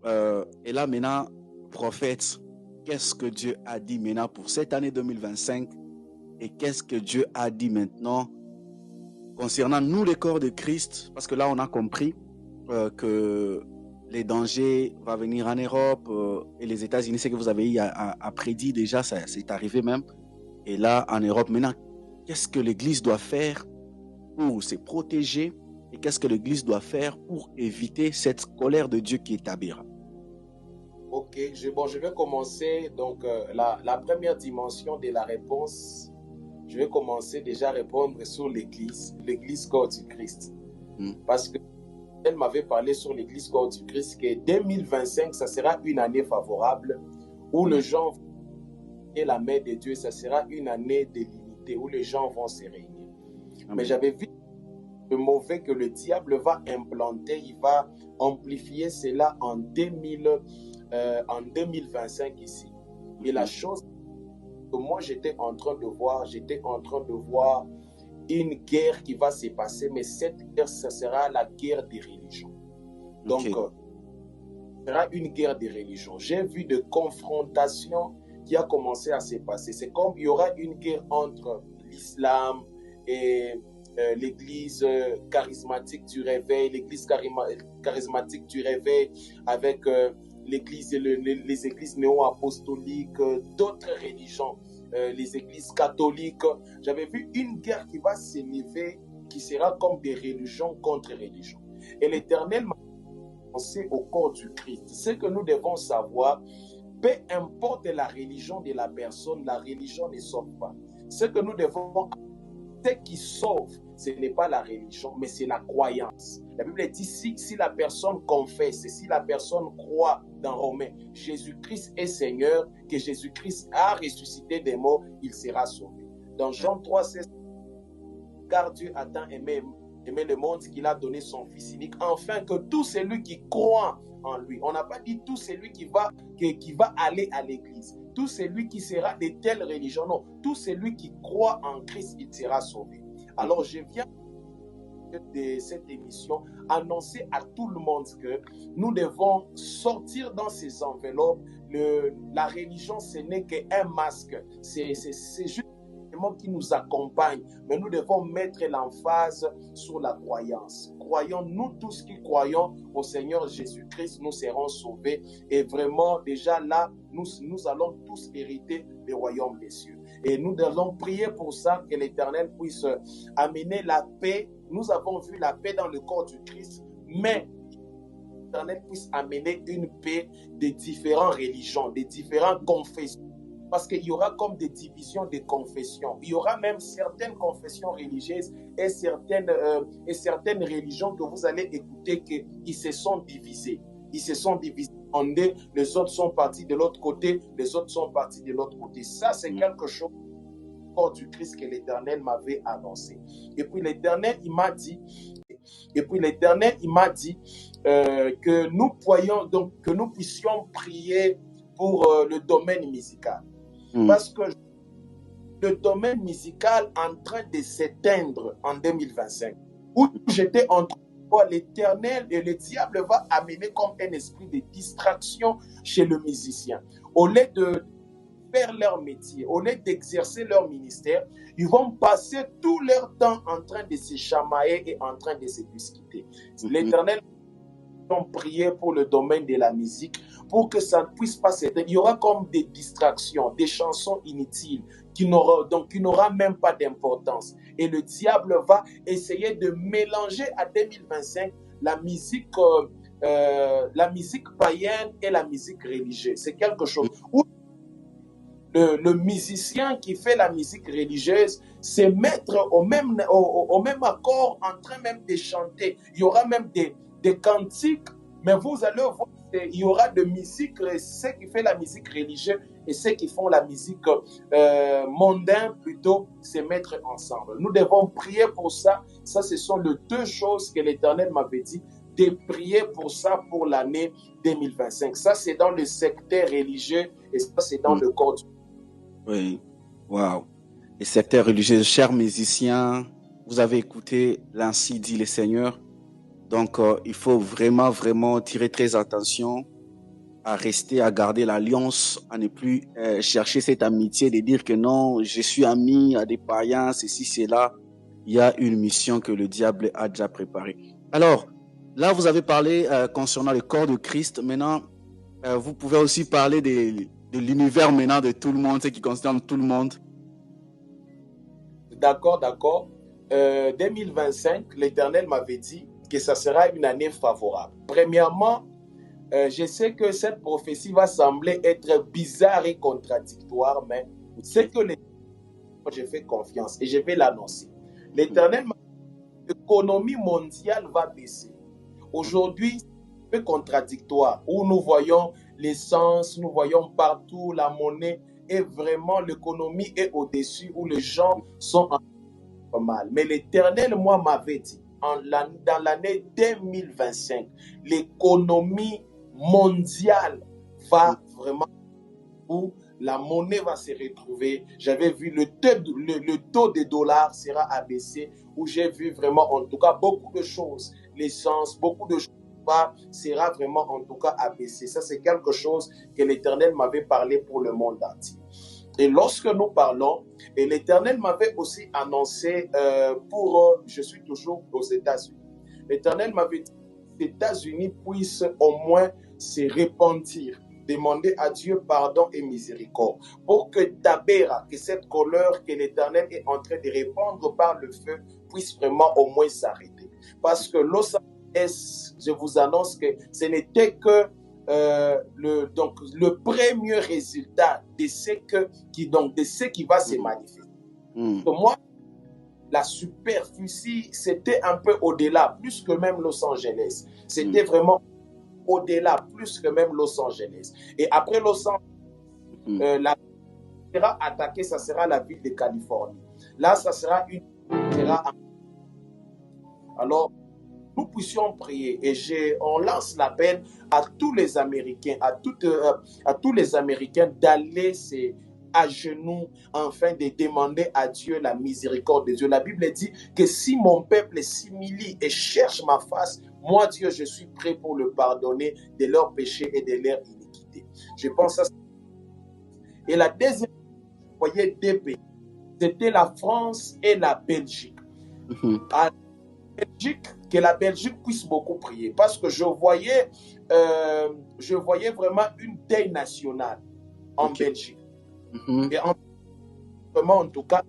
Et là, maintenant, prophète, qu'est-ce que Dieu a dit maintenant pour cette année 2025 et qu'est-ce que Dieu a dit maintenant concernant nous, les corps de Christ? Parce que là, on a compris que les dangers vont venir en Europe et les États-Unis, c'est que vous avez prédit déjà, ça, c'est arrivé même. Et là, en Europe, maintenant, qu'est-ce que l'Église doit faire pour se protéger et qu'est-ce que l'Église doit faire pour éviter cette colère de Dieu qui établira? Ok, je vais commencer. Donc, la première dimension de la réponse, je vais commencer déjà à répondre sur l'Église corps du Christ. Parce que elle m'avait parlé sur l'Église corps du Christ que 2025, ça sera une année favorable où les gens et la main de Dieu, ça sera une année de l'unité où les gens vont se réunir. Mais j'avais vu le mauvais que le diable va implanter, il va amplifier cela en 2025 ici. Et la chose que moi j'étais en train de voir une guerre qui va se passer, mais cette guerre, ça sera la guerre des religions. Donc, ce sera une guerre des religions. J'ai vu de confrontations qui a commencé à se passer. C'est comme il y aura une guerre entre l'islam et l'église charismatique du réveil, l'église charismatique du réveil avec l'église et les églises néo-apostoliques, d'autres religions, les églises catholiques. J'avais vu une guerre qui va s'élever, qui sera comme des religions contre religions. Et l'Éternel m'a pensé au corps du Christ. Ce que nous devons savoir, peu importe la religion de la personne, la religion ne sauve pas. Ce que nous devons, ce qui sauve, ce n'est pas la religion, mais c'est la croyance. La Bible dit, si la personne confesse, si la personne croit dans Romains, Jésus-Christ est Seigneur, que Jésus-Christ a ressuscité des morts, il sera sauvé. Dans Jean 3, 16, car Dieu a tant aimé le monde qu'il a donné son Fils unique, afin que tout celui qui croit en lui, on n'a pas dit tout celui qui va aller à l'église, tout celui qui sera de telle religion, non, tout celui qui croit en Christ, il sera sauvé. Alors je viens de cette émission annoncer à tout le monde que nous devons sortir dans ces enveloppes. La religion, ce n'est qu'un masque, c'est juste qui nous accompagne, mais nous devons mettre l'emphase sur la croyance. Croyons, nous tous qui croyons au Seigneur Jésus-Christ, nous serons sauvés et vraiment déjà là, nous allons tous hériter le royaume des cieux. Et nous allons prier pour ça, que l'Éternel puisse amener la paix. Nous avons vu la paix dans le corps du Christ, mais l'Éternel puisse amener une paix de différentes religions, de différentes confessions. Parce qu'il y aura comme des divisions de confessions. Il y aura même certaines confessions religieuses et certaines religions que vous allez écouter qu'ils se sont divisées. Ils se sont divisés en deux, les autres sont partis de l'autre côté, les autres sont partis de l'autre côté. Ça, c'est quelque chose au corps du Christ que l'Éternel m'avait annoncé. Et puis l'Éternel, il m'a dit, que nous puissions prier pour le domaine musical. Parce que le domaine musical est en train de s'éteindre en 2025, où j'étais en train de voir l'Éternel et le diable va amener comme un esprit de distraction chez le musicien. Au lieu de faire leur métier, au lieu d'exercer leur ministère, ils vont passer tout leur temps en train de se chamailler et en train de se discuter. L'Éternel va prier pour le domaine de la musique, pour que ça ne puisse pas s'éteindre. Il y aura comme des distractions, des chansons inutiles qui n'aura même pas d'importance. Et le diable va essayer de mélanger à 2025 la musique païenne et la musique religieuse. C'est quelque chose où le musicien qui fait la musique religieuse se mettre au même accord en train même de chanter. Il y aura même des cantiques, mais vous allez voir, il y aura de musique, ceux qui font la musique religieuse et ceux qui font la musique mondaine plutôt se mettre ensemble. Nous devons prier pour ça. Ça, ce sont les deux choses que l'Éternel m'avait dit, de prier pour ça pour l'année 2025. Ça, c'est dans le secteur religieux et ça, c'est dans le corps du... Oui, waouh. Le secteur religieux, chers musiciens, vous avez écouté l'Ainsi dit le Seigneur. Donc, il faut vraiment tirer très attention à rester, à garder l'alliance, à ne plus chercher cette amitié, de dire que non, je suis ami à des païens, ceci, cela. Il y a une mission que le diable a déjà préparée. Alors, là, vous avez parlé concernant le corps de Christ. Maintenant, vous pouvez aussi parler de l'univers maintenant de tout le monde, ce qui concerne tout le monde. D'accord, d'accord. 2025, l'Éternel m'avait dit que ça sera une année favorable. Premièrement, je sais que cette prophétie va sembler être bizarre et contradictoire, mais c'est que je fais confiance et je vais l'annoncer. L'Éternel m'a dit que l'économie mondiale va baisser. Aujourd'hui, c'est un peu contradictoire, où nous voyons l'essence, nous voyons partout la monnaie, et vraiment l'économie est au-dessus, où les gens sont en mal. Mais l'Éternel, moi, m'avait dit, dans l'année 2025, l'économie mondiale va vraiment, où la monnaie va se retrouver. J'avais vu le taux des dollars sera abaissé, où j'ai vu vraiment, en tout cas, beaucoup de choses. L'essence, beaucoup de choses sera vraiment, en tout cas, abaissé. Ça, c'est quelque chose que l'Éternel m'avait parlé pour le monde entier. Et lorsque nous parlons, et l'Éternel m'avait aussi annoncé je suis toujours aux États-Unis. L'Éternel m'avait dit que les États-Unis puissent au moins se repentir, demander à Dieu pardon et miséricorde, pour que Tabera, que cette colère que l'Éternel est en train de répandre par le feu, puisse vraiment au moins s'arrêter. Parce que Los Angeles, je vous annonce que ce n'était que le premier résultat de ce qui va se manifester. Donc moi, la superficie, c'était un peu au-delà, plus que même Los Angeles. C'était vraiment au-delà, plus que même Los Angeles. Et après Los Angeles, la sera attaquée, ça sera la ville de Californie. Là, ça sera une... Alors, nous puissions prier et on lance l'appel à tous les Américains, à tous les Américains d'aller à genoux afin de demander à Dieu la miséricorde de Dieu. La Bible dit que si mon peuple s'humilie et cherche ma face, moi Dieu, je suis prêt pour le pardonner de leurs péchés et de leurs iniquités. Je pense à ça. Et la deuxième, vous voyez deux pays, c'était la France et la Belgique. À la Belgique, que la Belgique puisse beaucoup prier, parce que je voyais vraiment une deuil nationale en Belgique. Et en tout cas,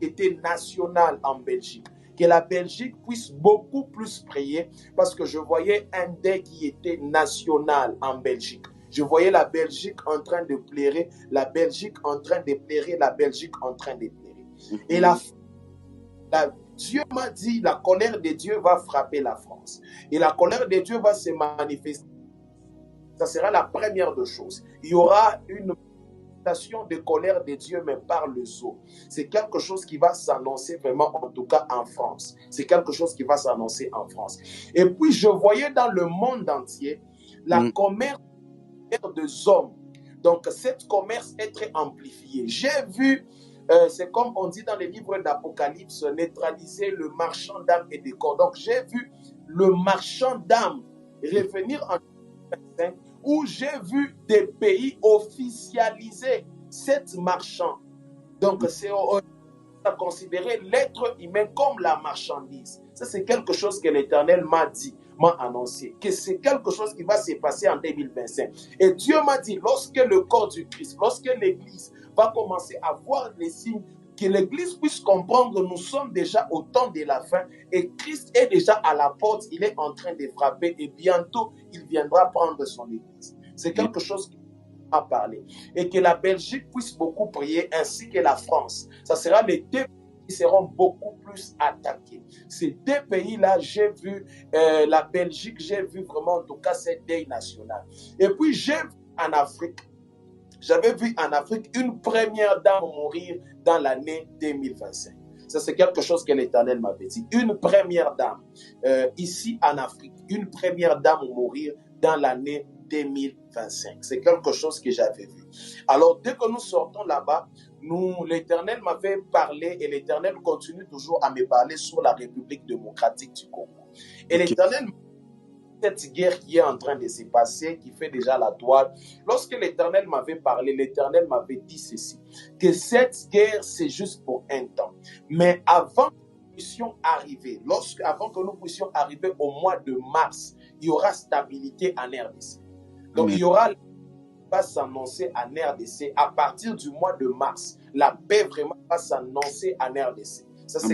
était nationale en Belgique. Que la Belgique puisse beaucoup plus prier, parce que je voyais un deuil qui était national en Belgique. Je voyais la Belgique en train de pleurer, la Belgique en train de pleurer, la Belgique en train de pleurer. Et Dieu m'a dit, la colère de Dieu va frapper la France. Et la colère de Dieu va se manifester. Ça sera la première des choses. Il y aura une manifestation de colère de Dieu, mais par le sceau. C'est quelque chose qui va s'annoncer vraiment, en tout cas en France. C'est quelque chose qui va s'annoncer en France. Et puis, je voyais dans le monde entier la commerce des hommes. Donc, cette commerce est très amplifiée. J'ai vu... c'est comme on dit dans les livres d'Apocalypse, neutraliser le marchand d'âmes et de corps. Donc, j'ai vu le marchand d'âmes revenir en 2025, où j'ai vu des pays officialiser cette marchand. Donc, c'est à considérer l'être humain comme la marchandise. Ça, c'est quelque chose que l'Éternel m'a dit, m'a annoncé, que c'est quelque chose qui va se passer en 2025. Et Dieu m'a dit, lorsque le corps du Christ, lorsque l'Église va commencer à voir les signes, que l'Église puisse comprendre que nous sommes déjà au temps de la fin et Christ est déjà à la porte, il est en train de frapper et bientôt il viendra prendre son Église. C'est quelque chose qui a parlé. Et que la Belgique puisse beaucoup prier ainsi que la France. Ça sera les deux pays qui seront beaucoup plus attaqués. Ces deux pays-là, j'ai vu la Belgique, j'ai vu vraiment en tout cas cette deuil national. Et puis j'ai vu en Afrique, j'avais vu en Afrique une première dame mourir dans l'année 2025. Ça, c'est quelque chose que l'Éternel m'avait dit. Une première dame, ici en Afrique, une première dame mourir dans l'année 2025. C'est quelque chose que j'avais vu. Alors, dès que nous sortons là-bas, l'Éternel m'avait parlé et l'Éternel continue toujours à me parler sur la République démocratique du Congo. Et l'Éternel, cette guerre qui est en train de se passer, qui fait déjà la toile. Lorsque l'Éternel m'avait parlé, l'Éternel m'avait dit ceci, que cette guerre, c'est juste pour un temps. Mais avant que nous puissions arriver, avant que nous puissions arriver au mois de mars, il y aura stabilité en RDC. Donc, il y aura va s'annoncer en RDC à partir du mois de mars. La paix vraiment va s'annoncer en RDC. Ça, c'est